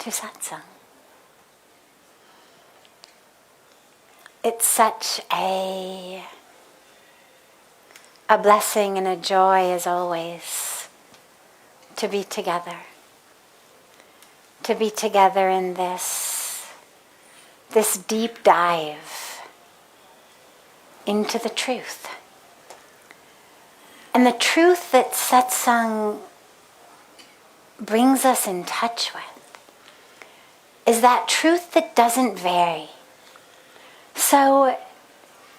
to satsang. It's such a blessing and a joy, as always, to be together. To be together in this deep dive into the truth. And the truth that satsang brings us in touch with is that truth that doesn't vary. So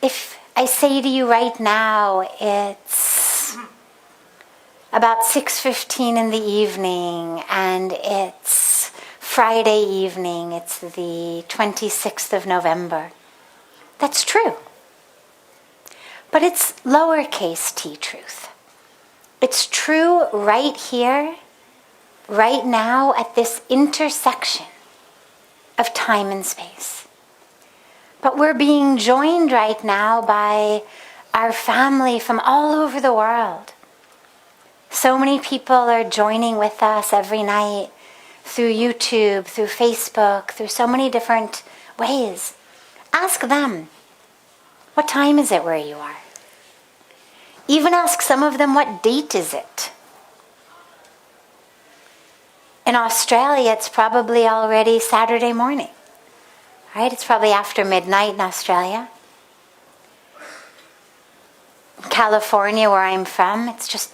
if I say to you right now, it's about 6:15 in the evening and it's Friday evening, it's the 26th of November. That's true. But it's lowercase t truth. It's true right here, right now, at this intersection of time and space. But we're being joined right now by our family from all over the world. So many people are joining with us every night through YouTube, through Facebook, through so many different ways. Ask them, what time is it where you are? Even ask some of them, what date is it? In Australia, it's probably already Saturday morning. Right? It's probably after midnight in Australia. In California, where I'm from, it's just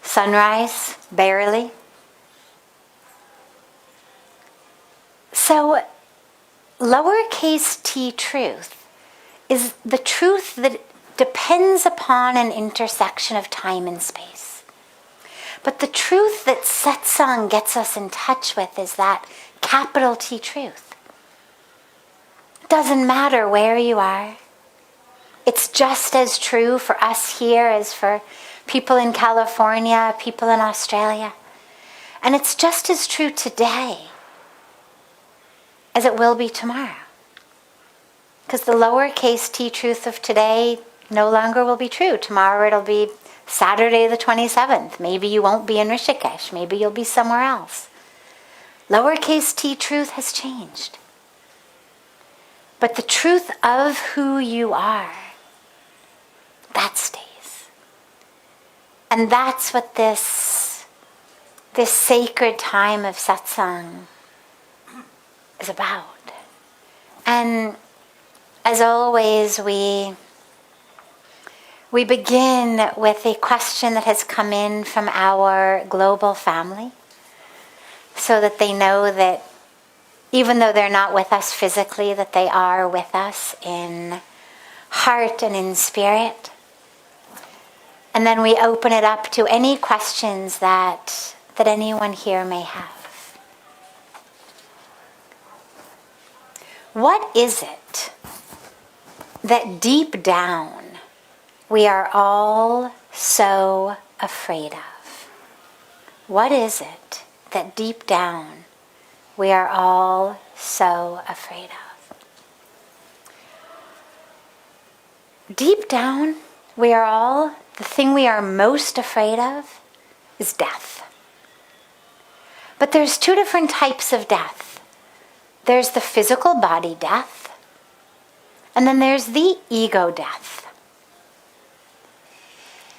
sunrise, barely. So, lowercase t truth is the truth that depends upon an intersection of time and space. But the truth that satsang gets us in touch with is that capital T truth. It doesn't matter where you are. It's just as true for us here as for people in California, people in Australia. And it's just as true today as it will be tomorrow. Because the lowercase t truth of today no longer will be true. Tomorrow it'll be Saturday the 27th. Maybe you won't be in Rishikesh. Maybe you'll be somewhere else. Lowercase t truth has changed. But the truth of who you are, that stays. And that's what this sacred time of satsang is about. And as always, we begin with a question that has come in from our global family, so that they know that even though they're not with us physically, that they are with us in heart and in spirit. And then we open it up to any questions that anyone here may have. What is it that deep down we are all so afraid of? What is it that deep down we are all so afraid of? Deep down, the thing we are most afraid of is death. But there's two different types of death. There's the physical body death, and then there's the ego death.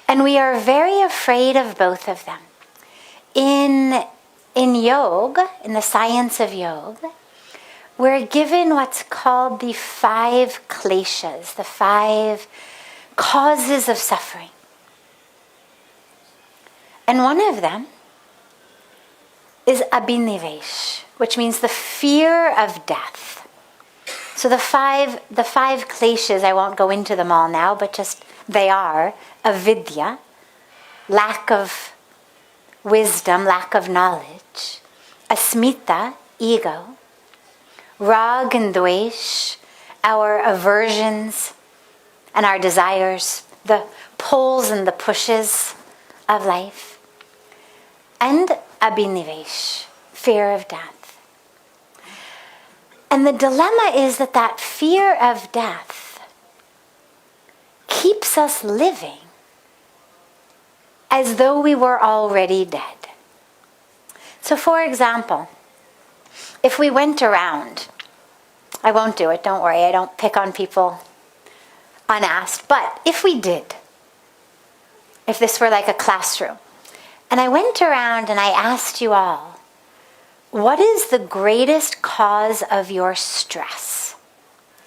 And we are very afraid of both of them. In yoga, in the science of yoga, we're given what's called the 5 kleshas, the 5 causes of suffering. And one of them is abhinivesh, which means the fear of death. So the five kleshas, I won't go into them all now, but just they are avidya, lack of wisdom, lack of knowledge; asmita, ego; rag and dvesh, our aversions and our desires, the pulls and the pushes of life; and abhinivesh, fear of death. And the dilemma is that fear of death keeps us living as though we were already dead. So for example, if we went around, I won't do it, don't worry, I don't pick on people unasked, but if we did, if this were like a classroom, and I went around and I asked you all, what is the greatest cause of your stress?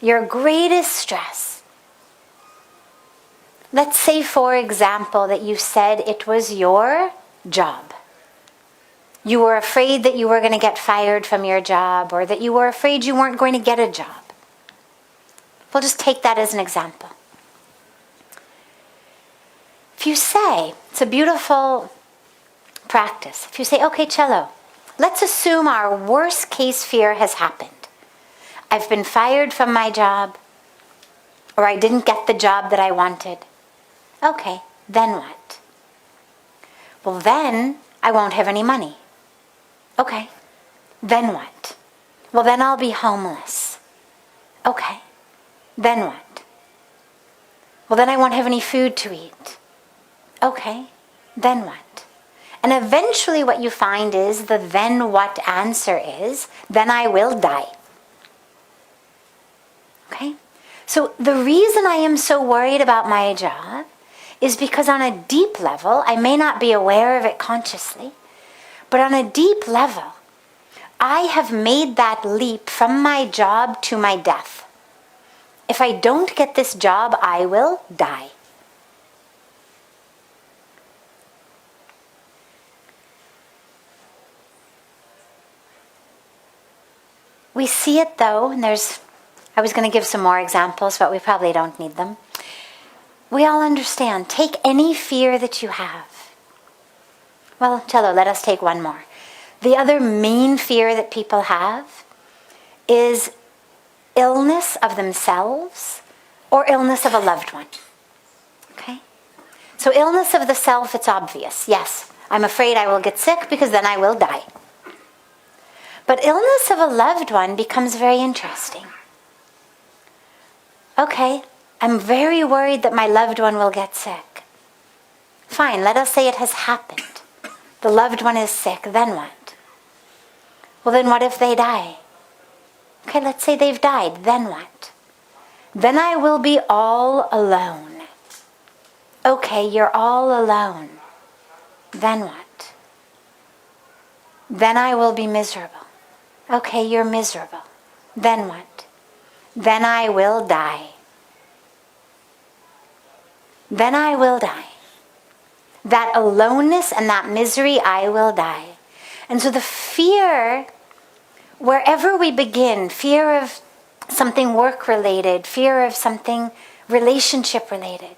Your greatest stress. Let's say, for example, that you said it was your job. You were afraid that you were going to get fired from your job, or that you were afraid you weren't going to get a job. We'll just take that as an example. If you say, it's a beautiful practice. If you say, okay, Cello, let's assume our worst case fear has happened. I've been fired from my job, or I didn't get the job that I wanted. Okay, then what? Well, then I won't have any money. Okay, then what? Well, then I'll be homeless. Okay, then what? Well, then I won't have any food to eat. Okay, then what? And eventually what you find is the then what answer is, then I will die. Okay? So the reason I am so worried about my job is because on a deep level, I may not be aware of it consciously, but on a deep level, I have made that leap from my job to my death. If I don't get this job, I will die. We see it though, and I was going to give some more examples, but we probably don't need them. We all understand. Take any fear that you have. Well, Cello, let us take one more. The other main fear that people have is illness of themselves or illness of a loved one. Okay? So illness of the self, it's obvious. Yes, I'm afraid I will get sick because then I will die. But illness of a loved one becomes very interesting. Okay, I'm very worried that my loved one will get sick. Fine, let us say it has happened. The loved one is sick, then what? Well, then what if they die? Okay, let's say they've died, then what? Then I will be all alone. Okay, you're all alone. Then what? Then I will be miserable. Okay, you're miserable. Then what? Then I will die. Then I will die. That aloneness and that misery, I will die. And so the fear, wherever we begin, fear of something work-related, fear of something relationship-related,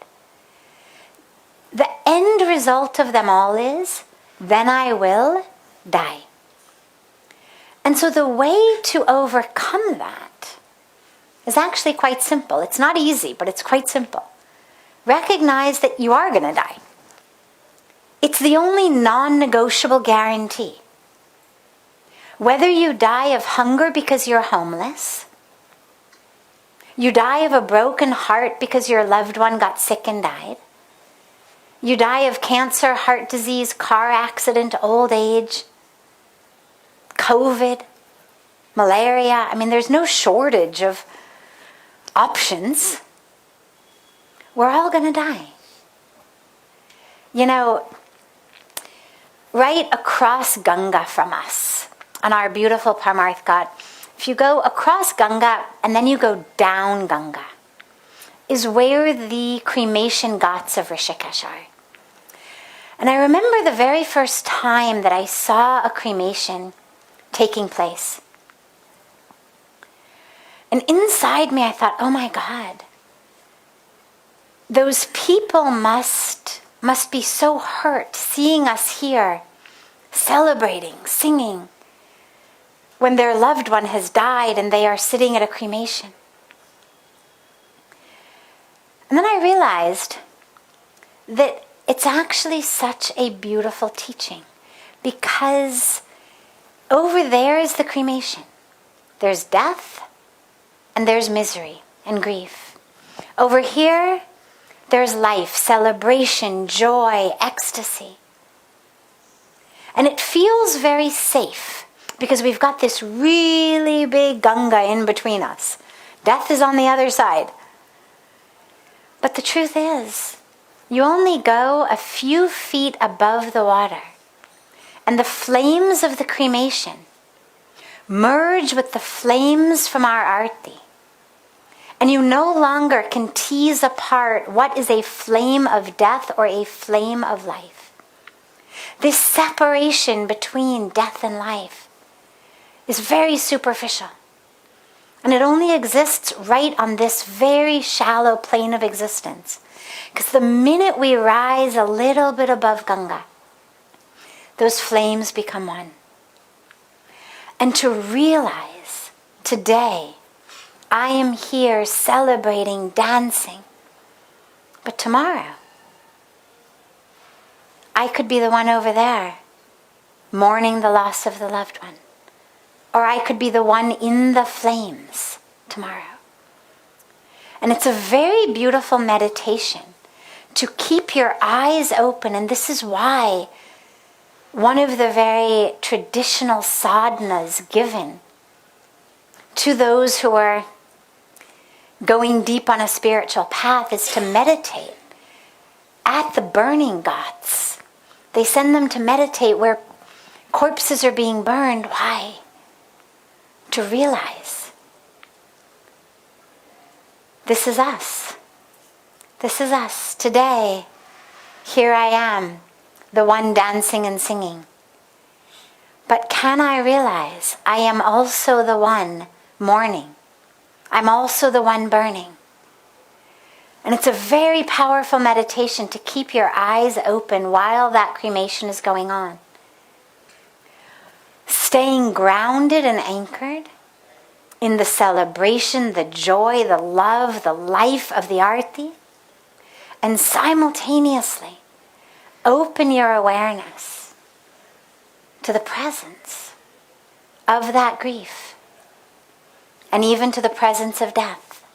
the end result of them all is, then I will die. And so the way to overcome that is actually quite simple. It's not easy, but it's quite simple. Recognize that you are going to die. It's the only non-negotiable guarantee. Whether you die of hunger because you're homeless, you die of a broken heart because your loved one got sick and died, you die of cancer, heart disease, car accident, old age, COVID, malaria. I mean, there's no shortage of options. We're all going to die. You know, right across Ganga from us, on our beautiful Parmarth Ghat, if you go across Ganga and then you go down Ganga, is where the cremation ghats of Rishikesh are. And I remember the very first time that I saw a cremation taking place. And inside me I thought, oh my God, those people must be so hurt seeing us here, celebrating, singing, when their loved one has died and they are sitting at a cremation. And then I realized that it's actually such a beautiful teaching, because over there is the cremation. There's death and there's misery and grief. Over here, there's life, celebration, joy, ecstasy. And it feels very safe because we've got this really big Ganga in between us. Death is on the other side. But the truth is, you only go a few feet above the water, and the flames of the cremation merge with the flames from our arti. And you no longer can tease apart what is a flame of death or a flame of life. This separation between death and life is very superficial. And it only exists right on this very shallow plane of existence. Because the minute we rise a little bit above Ganga, those flames become one. And to realize today, I am here celebrating, dancing. But tomorrow, I could be the one over there, mourning the loss of the loved one. Or I could be the one in the flames tomorrow. And it's a very beautiful meditation to keep your eyes open. And this is why one of the very traditional sadhanas given to those who are going deep on a spiritual path is to meditate at the burning ghats. They send them to meditate where corpses are being burned. Why? To realize this is us. This is us. Today, here I am, the one dancing and singing. But can I realize I am also the one mourning? I'm also the one burning. And it's a very powerful meditation to keep your eyes open while that cremation is going on. Staying grounded and anchored in the celebration, the joy, the love, the life of the arti. And simultaneously, open your awareness to the presence of that grief. And even to the presence of death.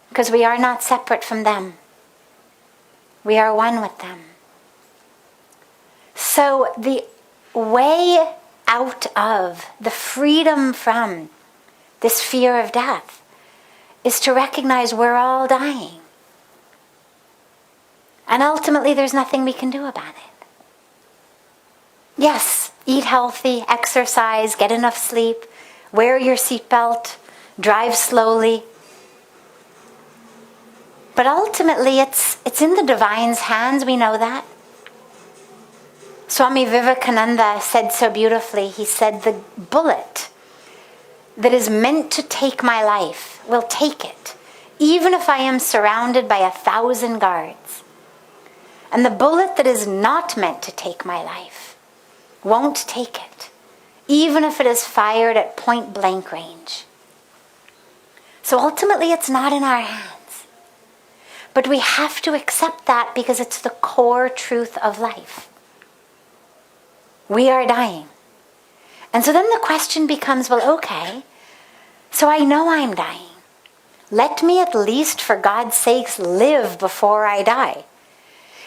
Because we are not separate from them. We are one with them. So the way out of, the freedom from this fear of death is to recognize we're all dying. And ultimately there's nothing we can do about it. Yes, eat healthy, exercise, get enough sleep, wear your seatbelt, drive slowly. But ultimately it's in the divine's hands, we know that. Swami Vivekananda said so beautifully, he said, the bullet that is meant to take my life will take it, even if I am surrounded by 1,000 guards. And the bullet that is not meant to take my life won't take it, even if it is fired at point blank range. So ultimately it's not in our hands. But we have to accept that because it's the core truth of life. We are dying. And so then the question becomes, well, okay, so I know I'm dying. Let me at least, for God's sakes, live before I die.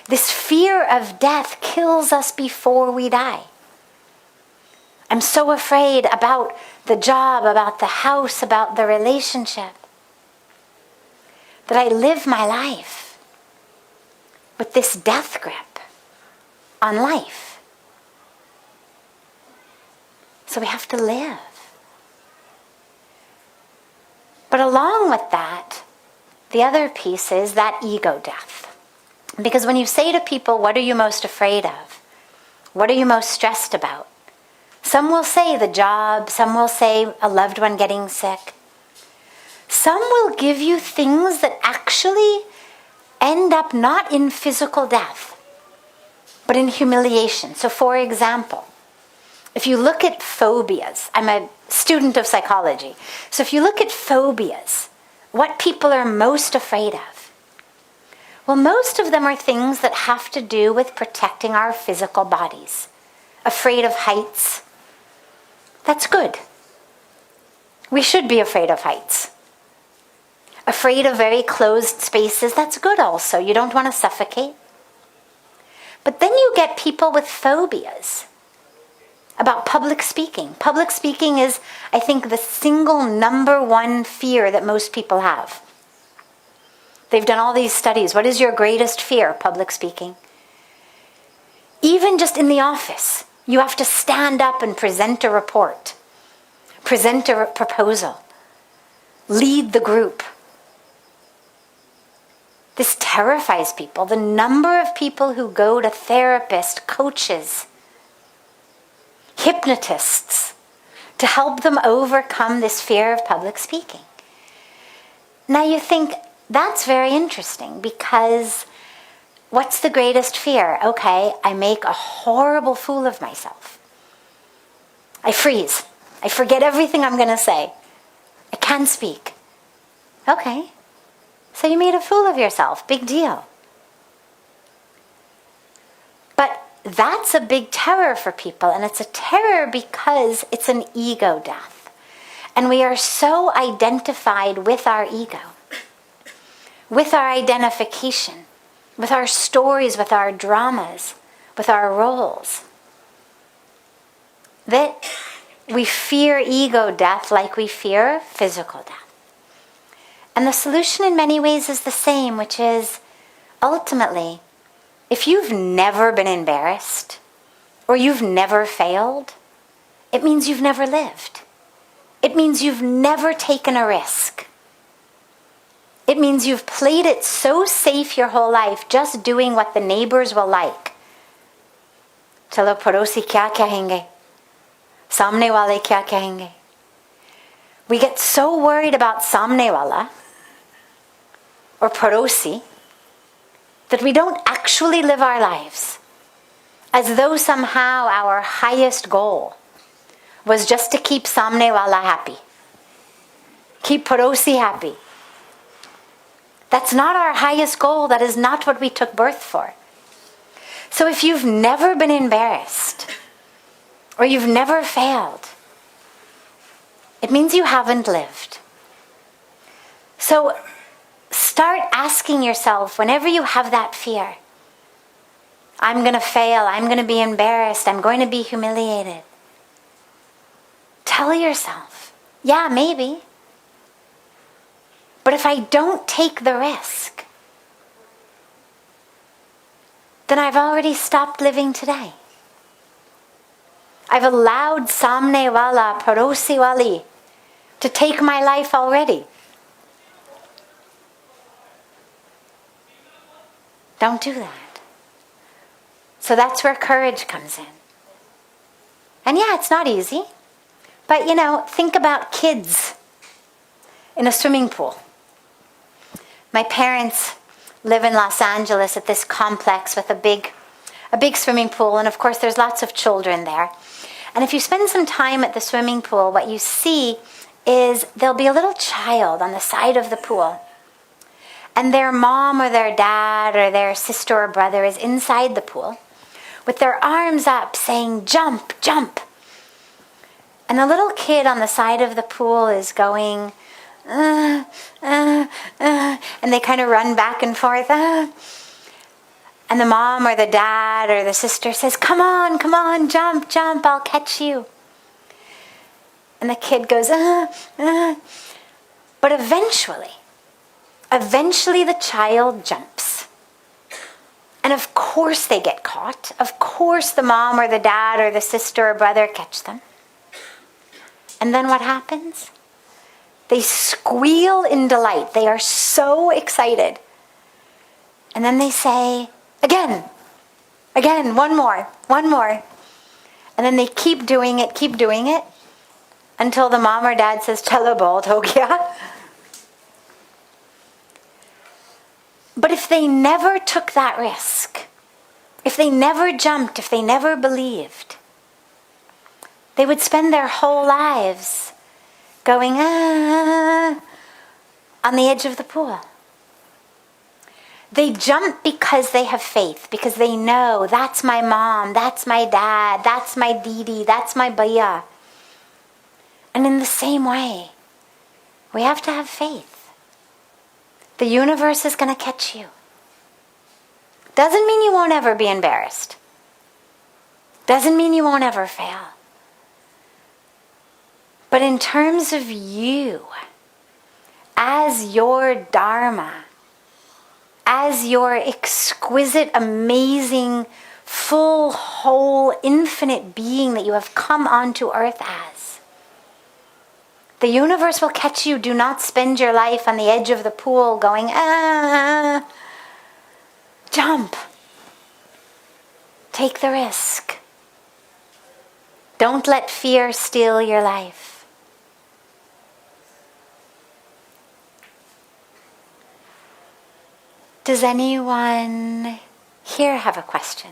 This fear of death kills us before we die. I'm so afraid about the job, about the house, about the relationship, that I live my life with this death grip on life. So we have to live. But along with that, the other piece is that ego death. Because when you say to people, what are you most afraid of? What are you most stressed about? Some will say the job, some will say a loved one getting sick. Some will give you things that actually end up not in physical death, but in humiliation. So for example, if you look at phobias, I'm a student of psychology, so if you look at phobias, what people are most afraid of, well, most of them are things that have to do with protecting our physical bodies. Afraid of heights. That's good. We should be afraid of heights. Afraid of very closed spaces. That's good also. You don't want to suffocate. But then you get people with phobias about public speaking. Public speaking is, I think, the single number one fear that most people have. They've done all these studies. What is your greatest fear? Public speaking. Even just in the office, you have to stand up and present a report, present a proposal, lead the group. This terrifies people. The number of people who go to therapists, coaches, hypnotists to help them overcome this fear of public speaking. Now you think, that's very interesting, because what's the greatest fear? Okay, I make a horrible fool of myself. I freeze. I forget everything I'm going to say. I can't speak. Okay, so you made a fool of yourself. Big deal. But that's a big terror for people, and it's a terror because it's an ego death. And we are so identified with our ego, with our identification, with our stories, with our dramas, with our roles, that we fear ego death like we fear physical death. And the solution in many ways is the same, which is, ultimately, if you've never been embarrassed or you've never failed, it means you've never lived. It means you've never taken a risk. It means you've played it so safe your whole life, just doing what the neighbors will like. Chalo padosi kya kahenge? Samne wale kya kahenge? We get so worried about samne wala or padosi that we don't actually live our lives, as though somehow our highest goal was just to keep samne wala happy, keep padosi happy. That's not our highest goal. That is not what we took birth for. So if you've never been embarrassed or you've never failed, it means you haven't lived. So start asking yourself, whenever you have that fear, I'm going to fail, I'm going to be embarrassed, I'm going to be humiliated. Tell yourself, yeah, maybe. But if I don't take the risk, then I've already stopped living today. I've allowed samne wala, padosi wali, to take my life already. Don't do that. So that's where courage comes in. And yeah, it's not easy. But think about kids in a swimming pool. My parents live in Los Angeles at this complex with a big swimming pool, and of course there's lots of children there. And if you spend some time at the swimming pool, what you see is there'll be a little child on the side of the pool, and their mom or their dad or their sister or brother is inside the pool with their arms up saying, "Jump, jump." And the little kid on the side of the pool is going, and they kind of run back and forth. And the mom or the dad or the sister says, come on, jump, jump, I'll catch you. And the kid goes, But eventually the child jumps. And of course they get caught. Of course the mom or the dad or the sister or brother catch them. And then what happens? They squeal in delight. They are so excited. And then they say, again, one more. And then they keep doing it, until the mom or dad says, chalo bahut ho gaya. But if they never took that risk, if they never jumped, if they never believed, they would spend their whole lives going, on the edge of the pool. They jump because they have faith, because they know that's my mom, that's my dad, that's my didi, that's my bhaiya. And in the same way, we have to have faith. The universe is going to catch you. Doesn't mean you won't ever be embarrassed. Doesn't mean you won't ever fail. But in terms of you, as your Dharma, as your exquisite, amazing, full, whole, infinite being that you have come onto earth as, the universe will catch you. Do not spend your life on the edge of the pool going, jump. Take the risk. Don't let fear steal your life. Does anyone here have a question?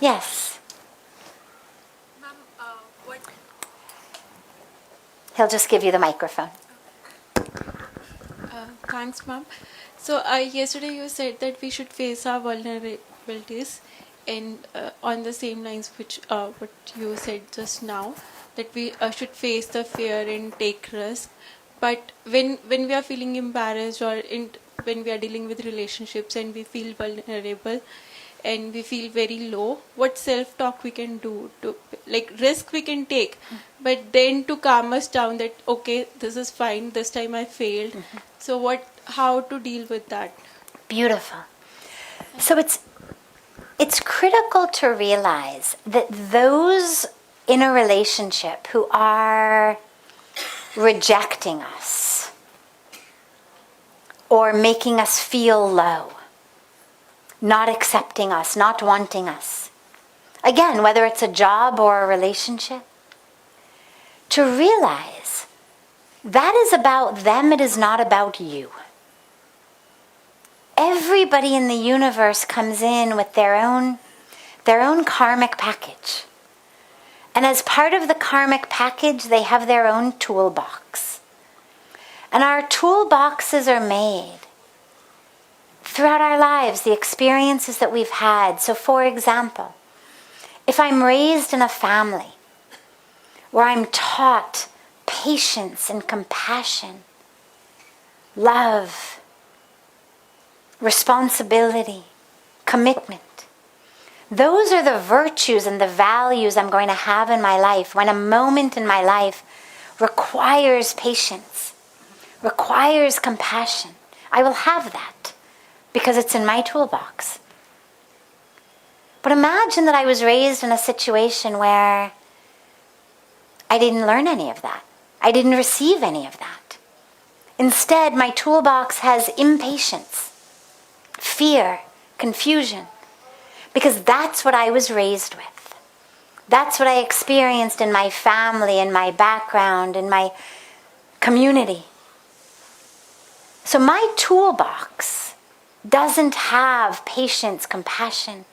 Yes. Ma'am, what? He'll just give you the microphone. Thanks, ma'am. So yesterday you said that we should face our vulnerabilities, and on the same lines which what you said just now, that we should face the fear and take risk. But when we are feeling embarrassed, or when we are dealing with relationships and we feel vulnerable and we feel very low, what self-talk we can do to, like, risk we can take, but then to calm us down that, okay, this is fine, this time I failed. So how to deal with that? Beautiful. So it's critical to realize that those in a relationship who are rejecting us or making us feel low, not accepting us, not wanting us, again, whether it's a job or a relationship, to realize that is about them, it is not about you. Everybody in the universe comes in with their own karmic package. And as part of the karmic package, they have their own toolbox. And our toolboxes are made throughout our lives, the experiences that we've had. So for example, if I'm raised in a family where I'm taught patience and compassion, love, responsibility, commitment, those are the virtues and the values I'm going to have in my life when a moment in my life requires patience, requires compassion. I will have that because it's in my toolbox. But imagine that I was raised in a situation where I didn't learn any of that. I didn't receive any of that. Instead, my toolbox has impatience, fear, confusion, because that's what I was raised with. That's what I experienced in my family, in my background, in my community. So my toolbox doesn't have patience, compassion,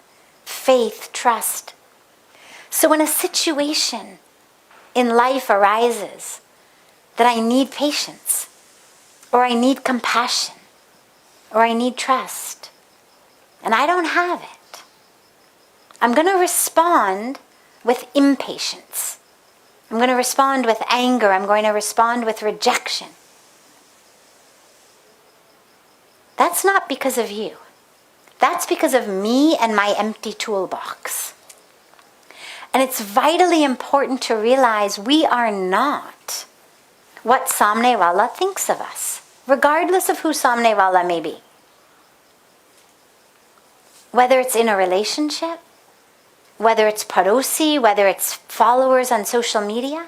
faith, trust. So when a situation in life arises that I need patience, or I need compassion, or I need trust, and I don't have it, I'm going to respond with impatience. I'm going to respond with anger. I'm going to respond with rejection. That's not because of you. That's because of me and my empty toolbox. And it's vitally important to realize we are not what Samne Wala thinks of us, regardless of who Samne Wala may be. Whether it's in a relationship, whether it's parosi, whether it's followers on social media.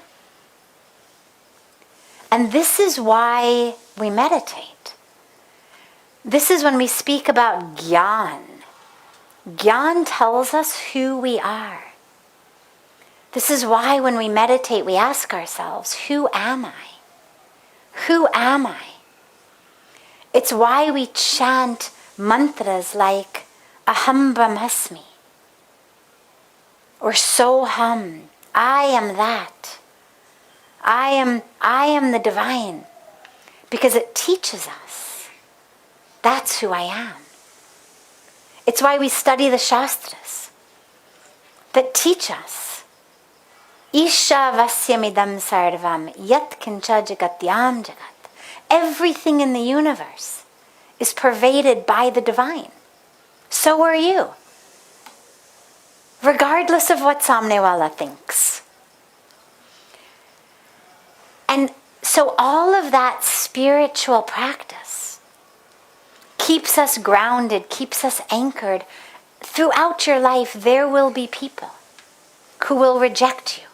And this is why we meditate. This is when we speak about Gyan. Gyan tells us who we are. This is why when we meditate, we ask ourselves, who am I? Who am I? It's why we chant mantras like Aham Brahmasmi, or Soham, I am that. I am the divine, because it teaches us that's who I am. It's why we study the Shastras that teach us Isha Vasyamidam Sarvam Yat Kincha Jagatyam Jagat. Everything in the universe is pervaded by the divine. So are you. Regardless of what Samne Wala thinks. And so all of that spiritual practice keeps us grounded, keeps us anchored. Throughout your life, there will be people who will reject you,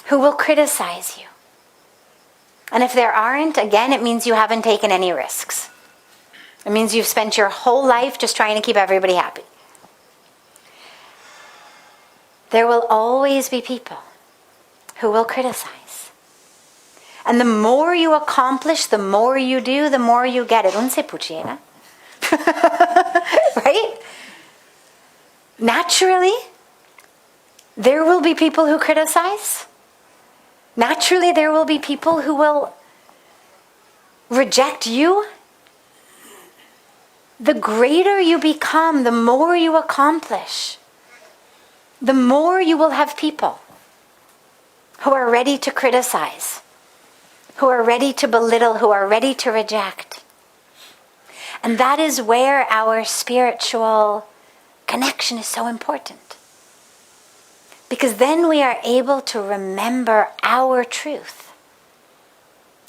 who will criticize you. And if there aren't, again, it means you haven't taken any risks. It means you've spent your whole life just trying to keep everybody happy. There will always be people who will criticize. And the more you accomplish, the more you do, the more you get it. Unse puchiena. Right? Naturally, there will be people who criticize. Naturally, there will be people who will reject you. The greater you become, the more you accomplish, the more you will have people who are ready to criticize, who are ready to belittle, who are ready to reject. And that is where our spiritual connection is so important. Because then we are able to remember our truth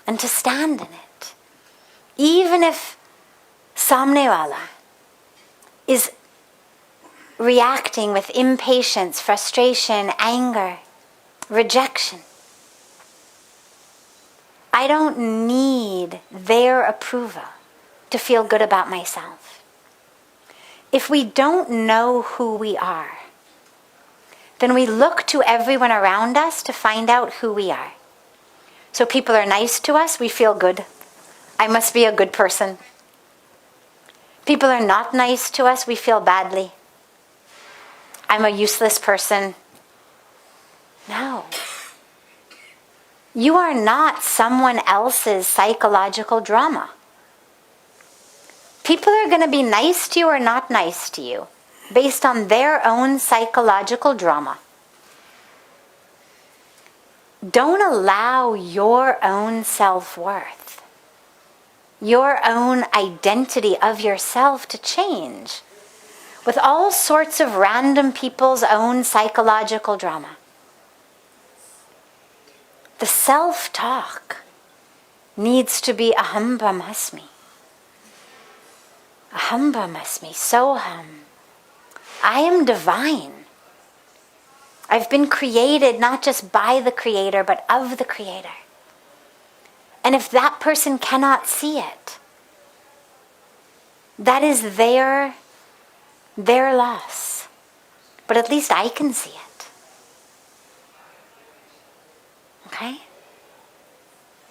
and to stand in it. Even if Samnewala is reacting with impatience, frustration, anger, rejection, I don't need their approval to feel good about myself. If we don't know who we are, then we look to everyone around us to find out who we are. So people are nice to us, we feel good. I must be a good person. People are not nice to us, we feel badly. I'm a useless person. No. You are not someone else's psychological drama. People are going to be nice to you or not nice to you based on their own psychological drama. Don't allow your own self-worth, your own identity of yourself to change with all sorts of random people's own psychological drama. The self-talk needs to be aham brahmasmi. Aham brahmasmi, soham. I am divine. I've been created not just by the Creator, but of the Creator. And if that person cannot see it, that is their loss. But at least I can see it. Okay?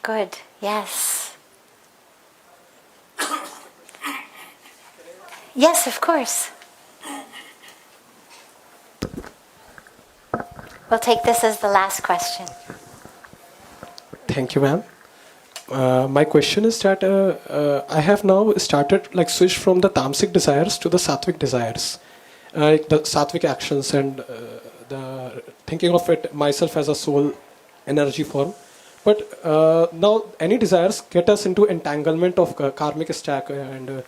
Good. Yes. Yes, of course. We'll take this as the last question. Thank you, ma'am. My question is that I have now started switch from the tamasic desires to the sattvic desires, the sattvic actions and the thinking of it myself as a soul energy form. But now any desires get us into entanglement of karmic stack and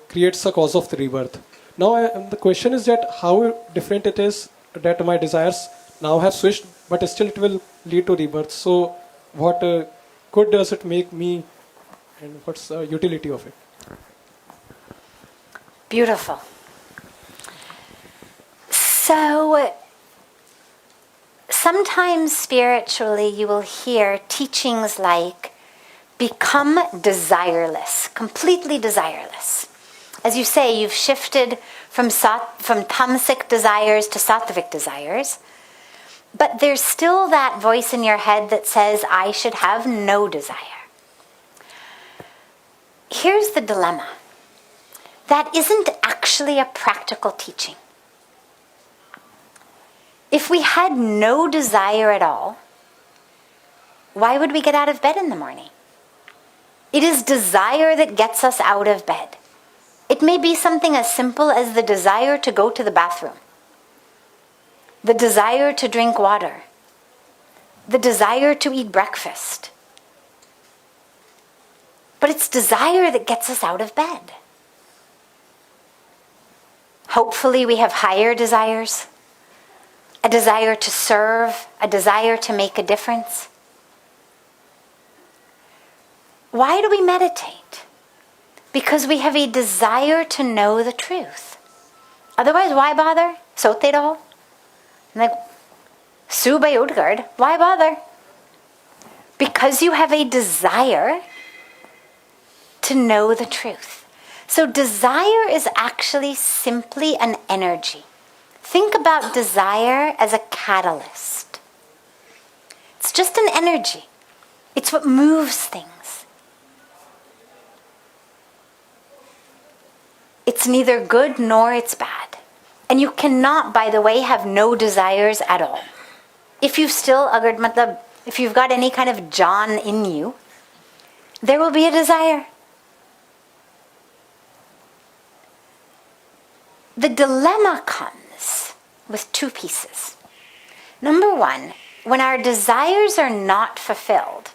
creates a cause of the rebirth. Now the question is that how different it is that my desires now have switched, but still it will lead to rebirth. So what good does it make me, and what's the utility of it? Beautiful. So sometimes spiritually you will hear teachings like become desireless, completely desireless. As you say, you've shifted from tamasic desires to sattvic desires, but there's still that voice in your head that says, I should have no desire. Here's the dilemma. That isn't actually a practical teaching. If we had no desire at all, why would we get out of bed in the morning? It is desire that gets us out of bed. It may be something as simple as the desire to go to the bathroom, the desire to drink water, the desire to eat breakfast. But it's desire that gets us out of bed. Hopefully we have higher desires, a desire to serve, a desire to make a difference. Why do we meditate? Because we have a desire to know the truth. Otherwise, why bother? Sote raho. Like, Subay Udgard, why bother? Because you have a desire to know the truth. So desire is actually simply an energy. Think about desire as a catalyst. It's just an energy. It's what moves things. It's neither good nor it's bad. And you cannot, by the way, have no desires at all. If you've still, if you've got any kind of John in you, there will be a desire. The dilemma comes with two pieces. Number one, when our desires are not fulfilled,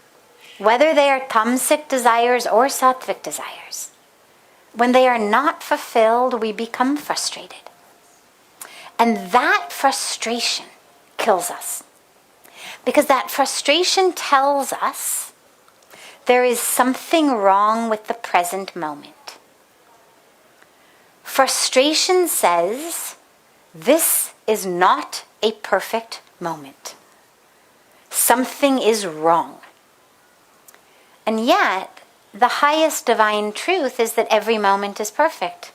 whether they are tamasic desires or sattvic desires, when they are not fulfilled, we become frustrated. And that frustration kills us. Because that frustration tells us there is something wrong with the present moment. Frustration says, this is not a perfect moment. Something is wrong. And yet, the highest divine truth is that every moment is perfect.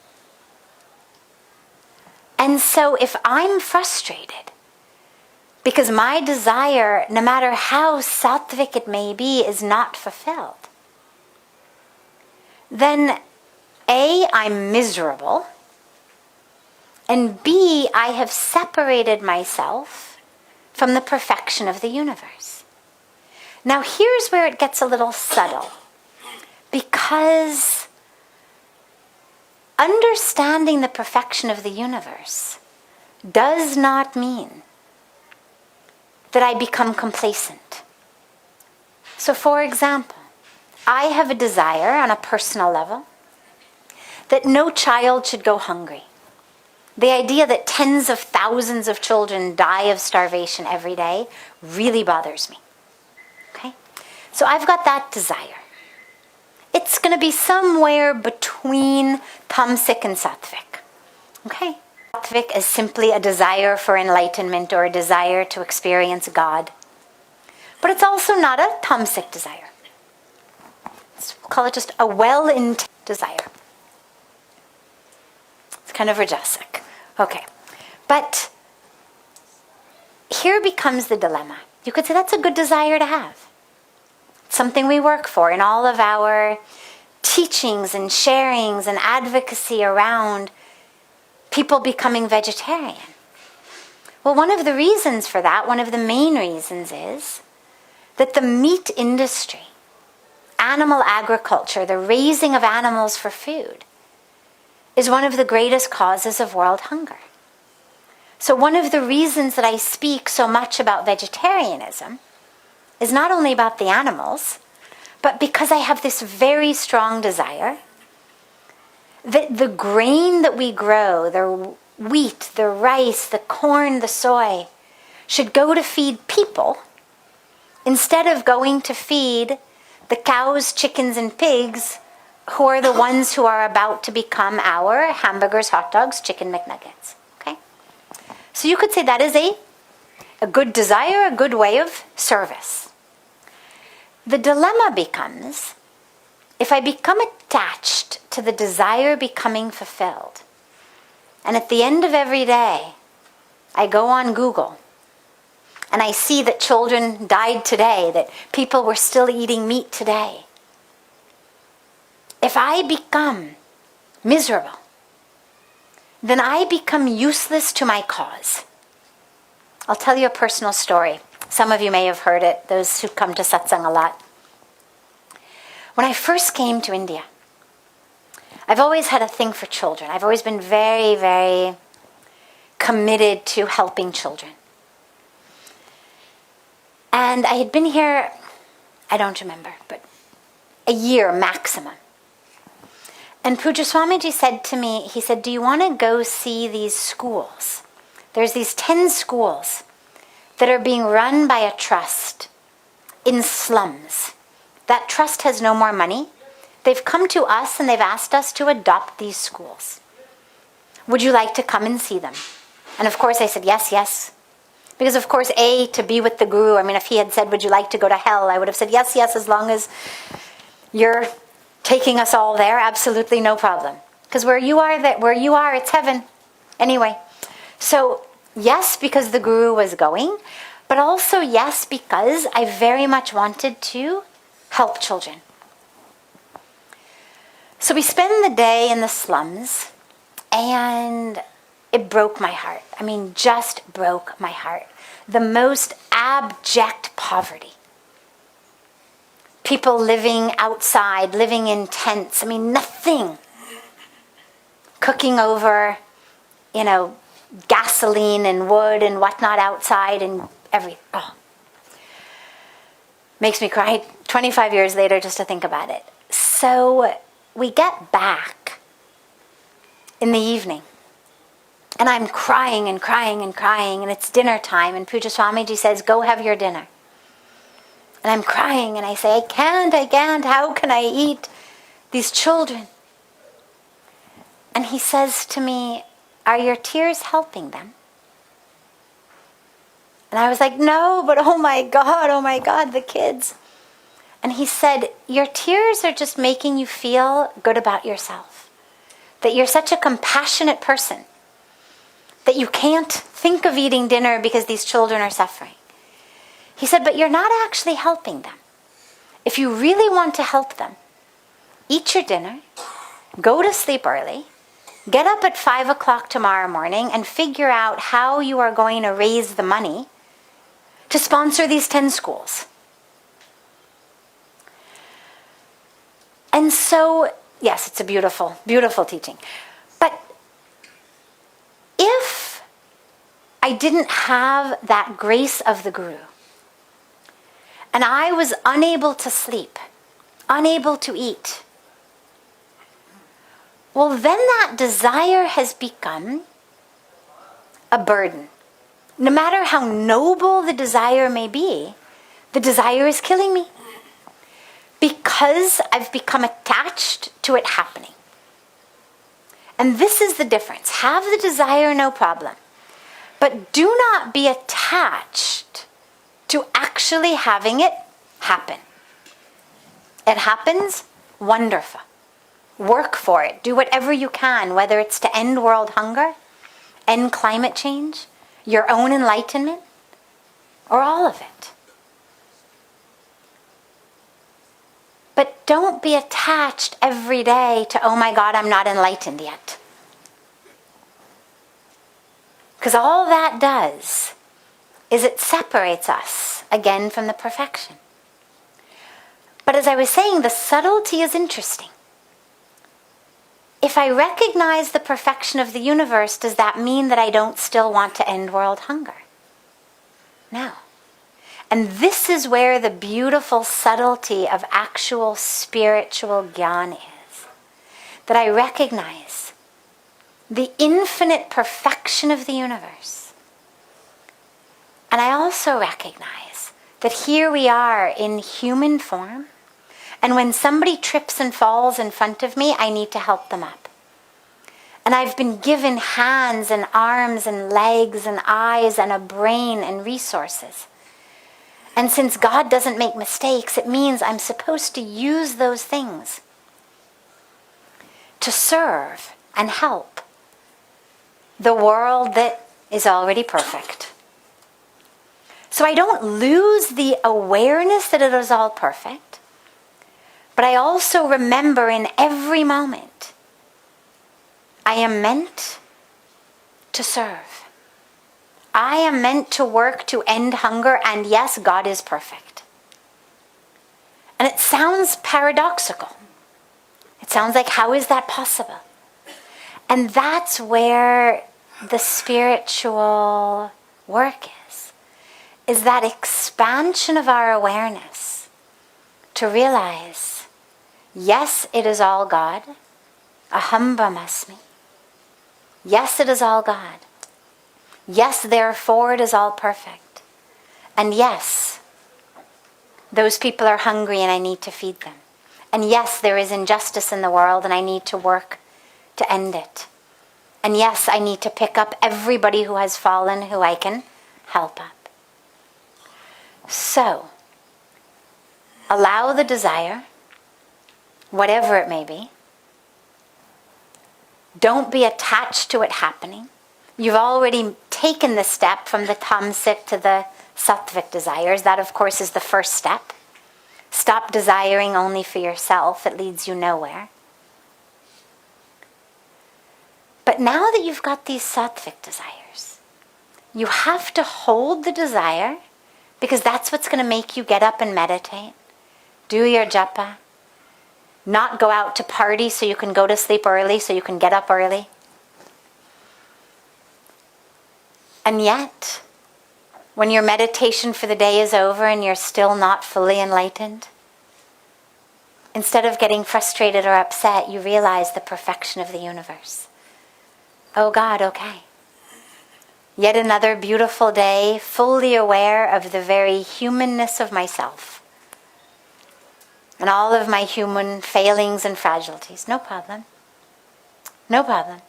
And so if I'm frustrated, because my desire, no matter how sattvic it may be, is not fulfilled, then A, I'm miserable, and B, I have separated myself from the perfection of the universe. Now here's where it gets a little subtle, because understanding the perfection of the universe does not mean that I become complacent. So for example, I have a desire on a personal level that no child should go hungry. The idea that tens of thousands of children die of starvation every day really bothers me. Okay? So I've got that desire. It's going to be somewhere between tamasic and sattvic. Okay? Sattvic is simply a desire for enlightenment or a desire to experience God. But it's also not a tamasic desire. We'll call it just a well-intended desire. It's kind of rajasic. Okay. But here becomes the dilemma. You could say that's a good desire to have. It's something we work for in all of our teachings and sharings and advocacy around people becoming vegetarian. Well, one of the reasons for that, one of the main reasons is that the meat industry, animal agriculture, the raising of animals for food, is one of the greatest causes of world hunger. So one of the reasons that I speak so much about vegetarianism is not only about the animals, but because I have this very strong desire that the grain that we grow, the wheat, the rice, the corn, the soy, should go to feed people instead of going to feed the cows, chickens, and pigs who are the ones who are about to become our hamburgers, hot dogs, chicken McNuggets. Okay? So you could say that is a good desire, a good way of service. The dilemma becomes, if I become attached to the desire becoming fulfilled, and at the end of every day, I go on Google, and I see that children died today, that people were still eating meat today. If I become miserable, then I become useless to my cause. I'll tell you a personal story. Some of you may have heard it, those who come to satsang a lot. When I first came to India, I've always had a thing for children. I've always been very, very committed to helping children. And I had been here, I don't remember, but a year maximum. And Pujya Swamiji said to me, he said, do you want to go see these schools? There's these 10 schools that are being run by a trust in slums That trust has no more money. They've come to us and they've asked us to adopt these schools. Would you like to come and see them? And of course I said, yes, yes. Because of course, to be with the Guru, I mean, if he had said, would you like to go to hell? I would have said, yes, yes, as long as you're taking us all there, absolutely no problem. Because where you are, it's heaven. Anyway, so yes, because the Guru was going, but also yes, because I very much wanted to help children. So we spend the day in the slums, and it broke my heart. I mean, just broke my heart. The most abject poverty. People living outside, living in tents. I mean, nothing. Cooking over, gasoline and wood and whatnot outside and everything. Oh. Makes me cry 25 years later just to think about it. So we get back in the evening. And I'm crying and crying and crying, and it's dinner time, and Pujya Swamiji says, go have your dinner. And I'm crying, and I say, I can't, how can I eat these children? And he says to me, are your tears helping them? And I was like, no, but oh my God, the kids. And he said, your tears are just making you feel good about yourself. That you're such a compassionate person that you can't think of eating dinner because these children are suffering. He said, but you're not actually helping them. If you really want to help them, eat your dinner, go to sleep early, get up at 5 o'clock tomorrow morning and figure out how you are going to raise the money to sponsor these 10 schools. And so, yes, it's a beautiful, beautiful teaching. But if I didn't have that grace of the Guru, and I was unable to sleep, unable to eat, well, then that desire has become a burden. No matter how noble the desire may be, the desire is killing me because I've become attached to it happening. And this is the difference. Have the desire, no problem. But do not be attached to actually having it happen. It happens, wonderful. Work for it. Do whatever you can, whether it's to end world hunger, end climate change, your own enlightenment, or all of it. But don't be attached every day to, oh my God, I'm not enlightened yet. Because all that does is it separates us again from the perfection. But as I was saying, the subtlety is interesting. If I recognize the perfection of the universe, does that mean that I don't still want to end world hunger? No. And this is where the beautiful subtlety of actual spiritual jnana is. That I recognize the infinite perfection of the universe. And I also recognize that here we are in human form, and when somebody trips and falls in front of me, I need to help them up. And I've been given hands and arms and legs and eyes and a brain and resources. And since God doesn't make mistakes, it means I'm supposed to use those things to serve and help the world that is already perfect. So I don't lose the awareness that it is all perfect, but I also remember in every moment I am meant to serve. I am meant to work to end hunger, and yes, God is perfect. And it sounds paradoxical. It sounds like, how is that possible? And that's where the spiritual work is that expansion of our awareness to realize, yes, it is all God. Aham brahmasmi. Yes, it is all God. Yes, therefore it is all perfect. And yes, those people are hungry and I need to feed them. And yes, there is injustice in the world and I need to work to end it. And yes, I need to pick up everybody who has fallen who I can help up. So, allow the desire, whatever it may be. Don't be attached to it happening. You've already taken the step from the tamasic to the sattvic desires. That, of course, is the first step. Stop desiring only for yourself. It leads you nowhere. But now that you've got these sattvic desires, you have to hold the desire, because that's what's going to make you get up and meditate. Do your japa. Not go out to party so you can go to sleep early, so you can get up early. And yet, when your meditation for the day is over and you're still not fully enlightened, instead of getting frustrated or upset, you realize the perfection of the universe. Oh God, okay. Yet another beautiful day, fully aware of the very humanness of myself and all of my human failings and fragilities. No problem. No problem.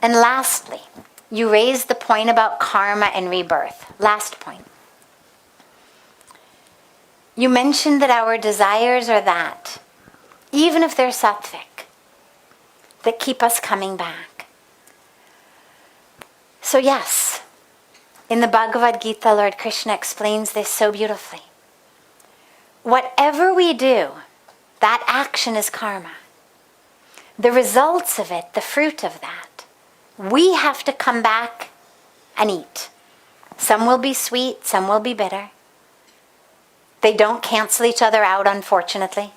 And lastly, you raised the point about karma and rebirth. Last point. You mentioned that our desires are that, even if they're sattvic, that keep us coming back. So yes, in the Bhagavad Gita, Lord Krishna explains this so beautifully. Whatever we do, that action is karma. The results of it, the fruit of that, we have to come back and eat. Some will be sweet, some will be bitter. They don't cancel each other out, unfortunately.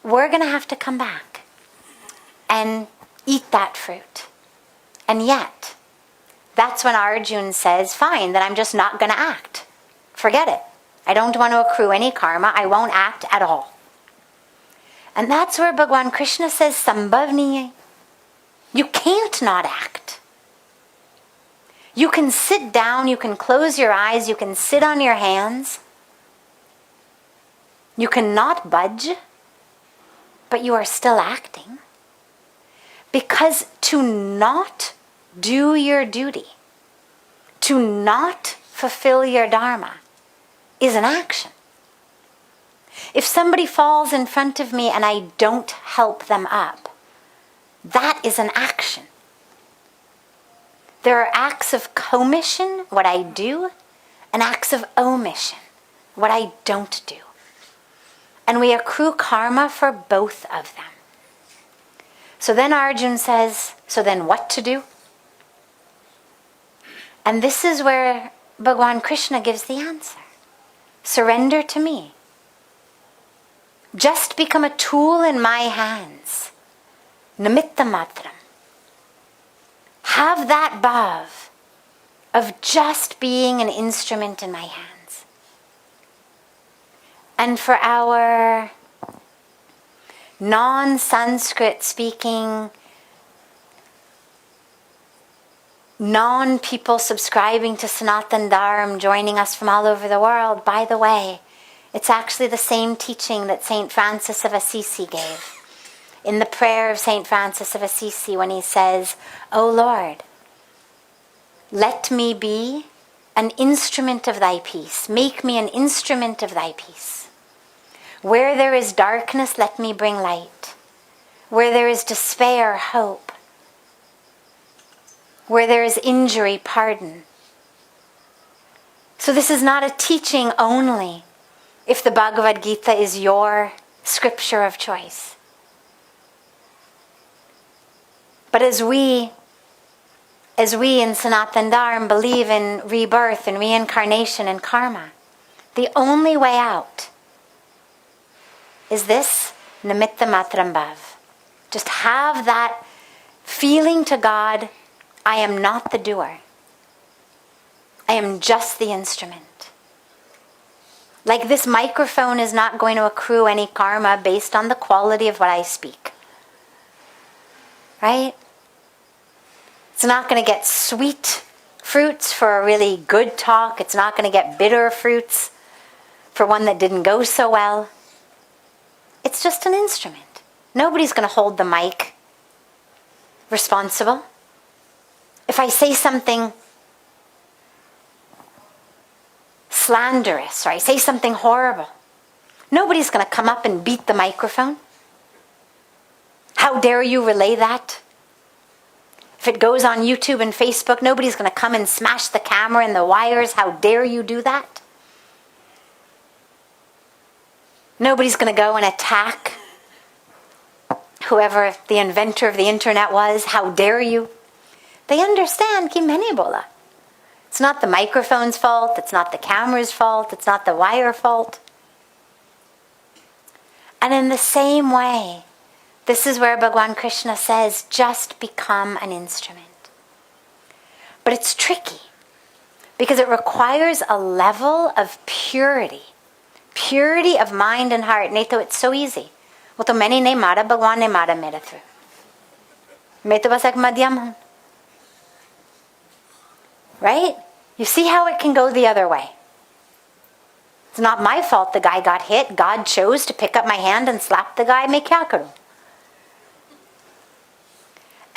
We're going to have to come back and eat that fruit. And yet, that's when Arjuna says, fine, then I'm just not going to act. Forget it. I don't want to accrue any karma. I won't act at all. And that's where Bhagwan Krishna says, Sambhavniye. You can't not act. You can sit down, you can close your eyes, you can sit on your hands. You cannot budge, but you are still acting. Because to not do your duty, to not fulfill your dharma, is an action. If somebody falls in front of me and I don't help them up, that is an action. There are acts of commission, what I do, and acts of omission, what I don't do. And we accrue karma for both of them. So then Arjuna says, so then what to do? And this is where Bhagwan Krishna gives the answer. Surrender to me. Just become a tool in my hands. Nimitta matram. Have that bhav of just being an instrument in my hands. And for our non-Sanskrit speaking, non-people subscribing to Sanatan Dharma, joining us from all over the world, by the way, it's actually the same teaching that St. Francis of Assisi gave. In the prayer of St. Francis of Assisi, when he says, O Lord, let me be an instrument of thy peace. Make me an instrument of thy peace. Where there is darkness, let me bring light. Where there is despair, hope. Where there is injury, pardon. So this is not a teaching only if the Bhagavad Gita is your scripture of choice. But as we in Sanatan Dharma believe in rebirth and reincarnation and karma, the only way out is this nimitta matram bhav. Just have that feeling to God, I am not the doer. I am just the instrument. Like this microphone is not going to accrue any karma based on the quality of what I speak. Right? It's not going to get sweet fruits for a really good talk. It's not going to get bitter fruits for one that didn't go so well. It's just an instrument. Nobody's going to hold the mic responsible. If I say something slanderous or I say something horrible, nobody's going to come up and beat the microphone. How dare you relay that? If it goes on YouTube and Facebook, nobody's going to come and smash the camera and the wires. How dare you do that? Nobody's going to go and attack whoever the inventor of the internet was. How dare you? They understand ki maine bola. It's not the microphone's fault. It's not the camera's fault. It's not the wire fault. And in the same way, this is where Bhagwan Krishna says, just become an instrument. But it's tricky because it requires a level of purity. Purity of mind and heart. Nato, it's so easy. Wo to maine nahi mara, Bhagwan ne mara mere through. Main to bas ek madhyam hoon. Right? You see how it can go the other way. It's not my fault the guy got hit. God chose to pick up my hand and slap the guy. Main kya karu?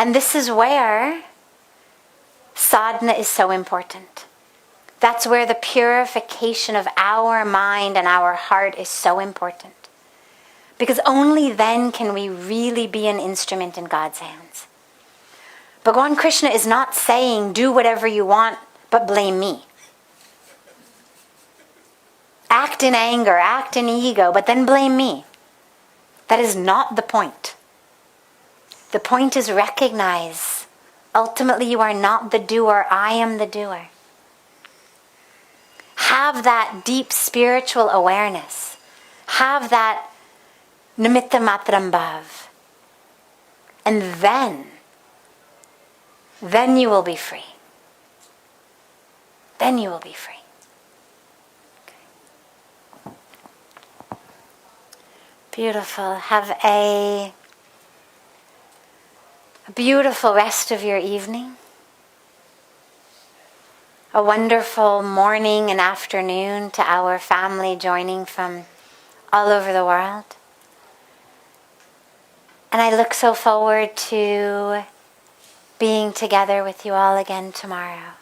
And this is where sadhana is so important. That's where the purification of our mind and our heart is so important. Because only then can we really be an instrument in God's hands. Bhagwan Krishna is not saying, do whatever you want, but blame me. Act in anger, act in ego, but then blame me. That is not the point. The point is recognize, ultimately you are not the doer, I am the doer. Have that deep spiritual awareness. Have that nimitta matram bhav. And then you will be free. Then you will be free. Okay. Beautiful. Have a beautiful rest of your evening. A wonderful morning and afternoon to our family joining from all over the world. And I look so forward to being together with you all again tomorrow.